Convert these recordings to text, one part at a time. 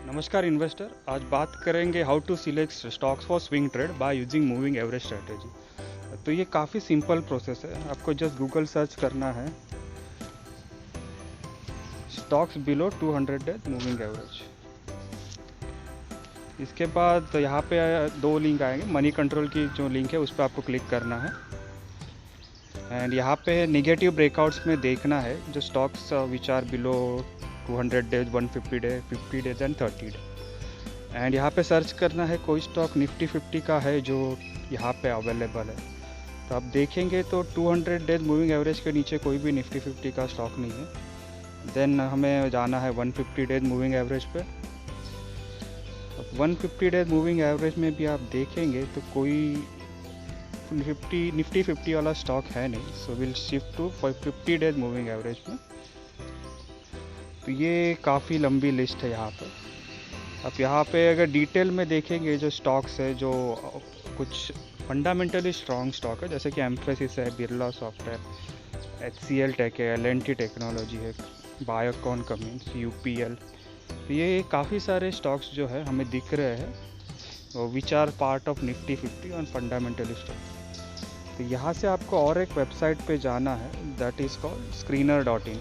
नमस्कार इन्वेस्टर। आज बात करेंगे how to select stocks for swing trade by using moving average strategy. तो ये काफ़ी सिंपल प्रोसेस है। आपको जस्ट गूगल सर्च करना है stocks below 200 days moving average. इसके बाद यहाँ पे दो लिंक आएंगे। मनी कंट्रोल की जो लिंक है उस पर आपको क्लिक करना है एंड यहाँ पे नेगेटिव ब्रेकआउट्स में देखना है जो stocks which are below 200 days, 150 days, 50 days and 30 days. And यहाँ पे सर्च करना है कोई स्टॉक निफ्टी 50 का है जो यहाँ पे अवेलेबल है। तो आप देखेंगे तो 200 डेज मूविंग एवरेज के नीचे कोई भी निफ्टी 50 का स्टॉक नहीं है। देन हमें जाना है 150 डेज मूविंग एवरेज पे। अब 150 डेज मूविंग एवरेज में भी आप देखेंगे तो कोई निफ्टी 50 वाला स्टॉक है नहीं। So will shift to 50 days moving average में। तो ये काफ़ी लंबी लिस्ट है यहाँ पर। अब यहाँ पे अगर डिटेल में देखेंगे जो स्टॉक्स है जो कुछ फंडामेंटली स्ट्रॉन्ग स्टॉक है, जैसे कि एम्फेसिस है, बिरला सॉफ्टवेयर, HCL टेक है, L&T टेक्नोलॉजी है, बायोकॉन कमिंस, UPL। तो ये काफ़ी सारे स्टॉक्स जो है हमें दिख रहे हैं which are part of Nifty 50 और फंडामेंटली स्टॉक। तो यहाँ से आपको और एक वेबसाइट पे जाना है, that is called screener.in।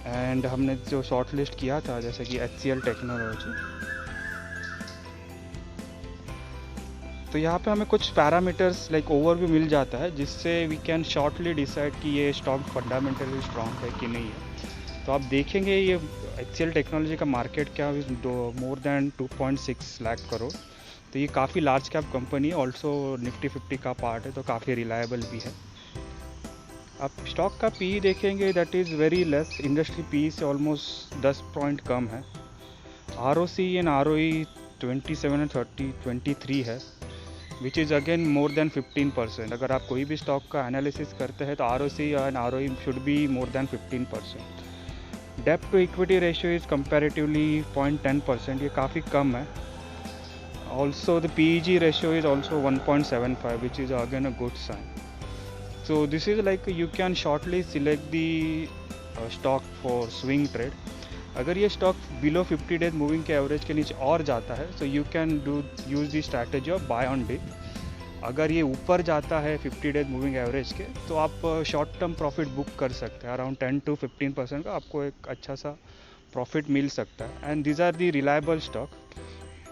And हमने जो शॉर्ट लिस्ट किया था जैसे कि HCL टेक्नोलॉजी, तो यहाँ पे हमें कुछ पैरामीटर्स लाइक ओवरव्यू मिल जाता है जिससे वी कैन शॉर्टली डिसाइड कि ये स्टॉक फंडामेंटली स्ट्रॉन्ग है कि नहीं है। तो आप देखेंगे ये HCL टेक्नोलॉजी का market cap more than 2.6 lakh crore. तो ये काफ़ी लार्ज कैप कंपनी है, ऑल्सो निफ्टी 50 का पार्ट है, तो काफ़ी रिलायबल भी है। आप स्टॉक का पी देखेंगे that is very less. Industry P से ऑलमोस्ट 10 पॉइंट कम है। ROC एंड ROE 27 एंड 30 23 है, विच इज़ अगेन मोर देन 15%। अगर आप कोई भी स्टॉक का एनालिसिस करते हैं तो ROC and ROE should be more than 15%। डेब्ट to equity ratio is comparatively 0.10%, ये काफ़ी कम है। Also the PEG ratio is also 1.75, which is again a good sign. So this is like you can shortly select the stock for swing trade. अगर ये stock below 50 days moving के average के नीचे और जाता है so you can use the strategy of buy on dip। अगर ये ऊपर जाता है 50 डेज मूविंग एवरेज के तो आप शॉर्ट टर्म प्रॉफिट बुक कर सकते हैं। अराउंड 10 to 15% का आपको एक अच्छा सा प्रॉफिट मिल सकता है। And these are the reliable stock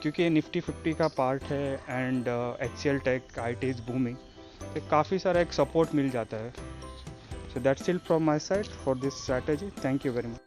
क्योंकि ये निफ्टी 50 का पार्ट है and HCL tech IT is booming, तो काफ़ी सारा एक सपोर्ट मिल जाता है। So that's it from my side for this strategy. Thank you very much.